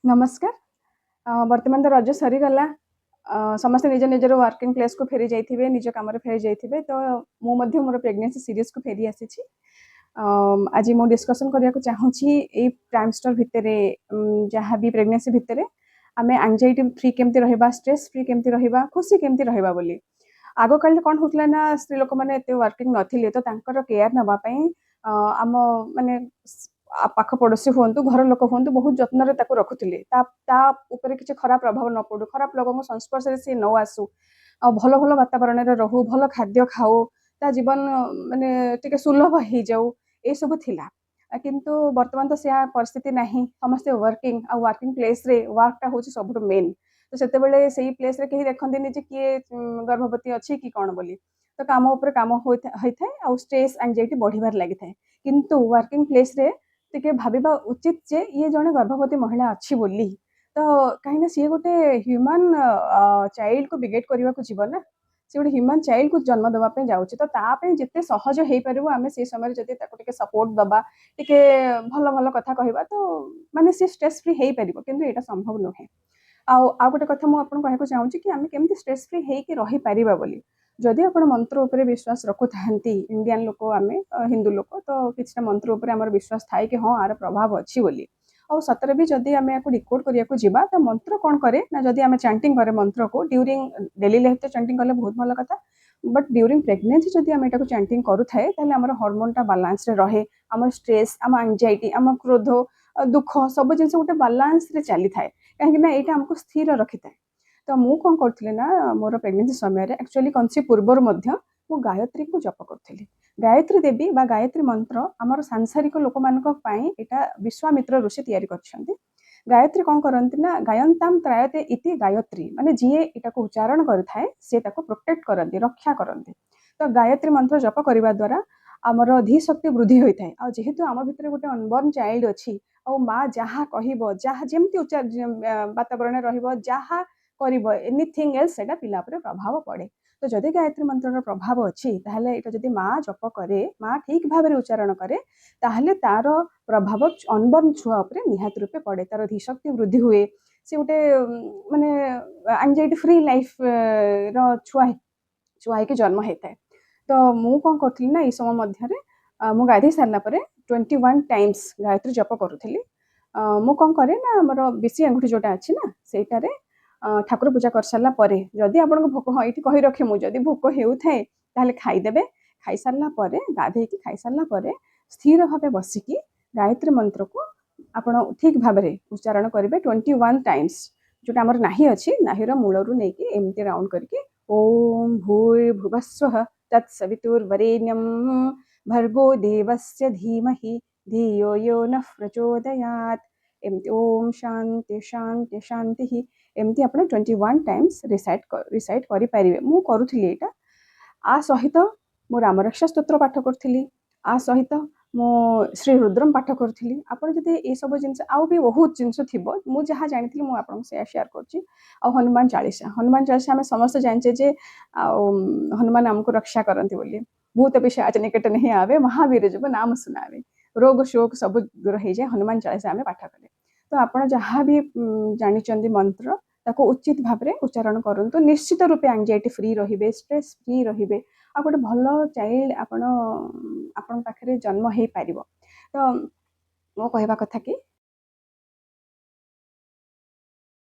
नमस्कार। वर्तमान तो रज सरीगला। समस्त निज निजर वर्किंग प्लेस को फेरी जाइए, निज कम फेरी जाइए। तो मुझे मोर प्रेगनेंसी सीरीज को फेरी आसी। आज मु डिस्कसन करने को चाहूँगी ये प्राइम स्टर भितर जहाँ भी प्रेगनेंसी भितर आम एंजाइटी फ्री केमती रहा, स्ट्रेस फ्री केमती रहा, खुशी केमती रहा बोली। आग काल कौन होता ना स्त्री लोक मैंने एत वर्किंग नथिले तो केयर नापी आम माने पाख पड़ोशी हूँ घर लोक हूँ बहुत जत्न रखुले किसी खराब प्रभाव न पड़ू, खराब लोक संस्पर्श सी न आसू, भल भल वातावरण रहू, भल खाद्य खाऊ, ता जीवन माने टिके सुलभ हो जाऊ, ये सब थिला। किंतु वर्तमान तो से परिस्थिति नहीं, समस्ते वर्किंग आ वर्किंग प्लेस रे वर्कटा हूँ सब मेन। तो सेतेबेले से प्लेस रे कहीं देखते जे किए गर्भवती अच्छी कि कौन बोली, तो काम उपर काम होता है, स्ट्रेस एंजाइटी बढ़िबार लगी था। किंतु वर्किंग प्लेस रे टिके भाविबा उचित जे ये जने गर्भवती महिला अच्छी बोली तो कहीं सी गोटे ह्यूमन चाइल्ड को बिगेट करने को जीवन ना, सी गोटे ह्यूमन चाइल्ड को जन्म देवाई जाऊँगी। तो तापे जिते सहज हो पार आम से समय जब टे सपोर्ट दबा, टे भल भल कथा कहवा, तो माने सी स्ट्रेस फ्री हो पार, किंतु यहाँ संभव नुहे। आउ गोटे कथा मुझे कहना चाहूँगी कि आम केमती स्ट्रेस फ्री होकर रही पारिबा बोली। जदि आप मंत्र उपर विश्वास रखुता, इंडियन लोक आम हिंदू लोक, तो किसी मंत्र उपर आम विश्वास थाए कि हाँ यार प्रभाव अच्छी बोली। और सतरे भी जदि आम या डिकोड करने को जीवा तो मंत्र कौन करे ना, जदि आम चैंटिंग करे मंत्र को ड्यूरिंग डेली लाइफ तो चैंटिंग कले बहुत भल कथा, बट ड्यूरिंग प्रेगनेंसी जदि आम यहाँ चैंटिंग करूए ताले आमर हार्मोनटा बालांस रे रहे, आम स्ट्रेस, आम एंजाइटी, आम क्रोध, दुख सब जिन गोटे बालांस रे चली थाए, कहीं यहाँ आमको स्थिर रखी था। तो मुझे कौन करी ना मोर प्रेगनेंसी समय एक्चुअली कनसिव पूर्वर मु गायत्री को जप करी। गायत्री देवी बा गायत्री मंत्र आमर सांसारिक लोक मानी विश्वामित्र ऋषि तैयारी कर। गायत्री कौन करती ना, गायंताम त्रायते इति गायत्री, माने जी यहाँ उच्चारण करें सी प्रोटेक्ट करती, रक्षा करती। तो गायत्री मंत्र जप करने द्वारा आमर धी शक्ति वृद्धि होता है। जेहेतु आम भितर गोटे अनबर्न चाइल्ड अच्छी, आ माँ जहाँ कह जहाँ जमी वातावरण रहा कर एनिथिंग एल्स से पिला प्रभाव पड़े। तो जदि गायत्री मंत्र प्रभाव अच्छी ताहले एटा जदि माँ जप करे, माँ ठीक भाव में उच्चारण करे, ताहले तार प्रभाव अनबर्न छुआ उपरे निहात रूपे पड़े, तार धीशक्ति वृद्धि हुए, सी गोटे माने एंजाइटी फ्री लाइफ छुआ छुआ कि जन्म होता है। तो मु कौन करी ना ये समय मध्य मु गाधे सारा 21 टाइम्स गायत्री जप करुली। मु कौन करे ना आमर बेसी अंगुठी जोटा अच्छी ना सेटारे ठाकुर पूजा कर सारापर जदि आपको भोक, हाँ ये कही रखे मुझे भोक होता है खाईदे, खाई सारापर गाधे खाई सारापर स्थिर भाव बसिकी गायत्री मंत्र को आपण ठीक भाव में उच्चारण करेंगे 21 टाइम्स। जोटा आमर नाही अच्छी नाहीर मूलरू नहीं एमती राउंड करके ओम भूर्भुवस्वः तत्सवितुर्वरेण्यं भर्गो देवस्य धीमहि धियो यो नः प्रचोदयात्, एमती ओम शांति शांति शांति एमती आप 21 टाइम्स रिसाइट करें। मु करुली यहाँ आ सहित मु रामरक्षा स्तोत्र पाठ करी, आ सहित मु श्री रुद्रम पाठ करी। आपड़ जब ये सब जिन आउ भी बहुत जिनस थी मुझे जहाँ जानी मुझे शेयर कर। हनुमान चालीसा, हनुमान चालीसा आम समस्त जाने जे हनुमान आमको रक्षा करती बोली, भूत पिशाच निकट नहीं आवे, महावीर जब नाम सुनावे, रोग शोक सब दूर हो जाए, हनुमान चालीसा आम पाठ कले। तो आप जहाँ भी जानी मंत्र ताको उचित भाव में उच्चारण करूँ, निश्चित रूपे एंजाइटी फ्री रे, स्ट्रेस फ्री रे, आ गोटे भल चाइल्ड आपण पाखे जन्म हो पार। तो मो कहवा कथा कि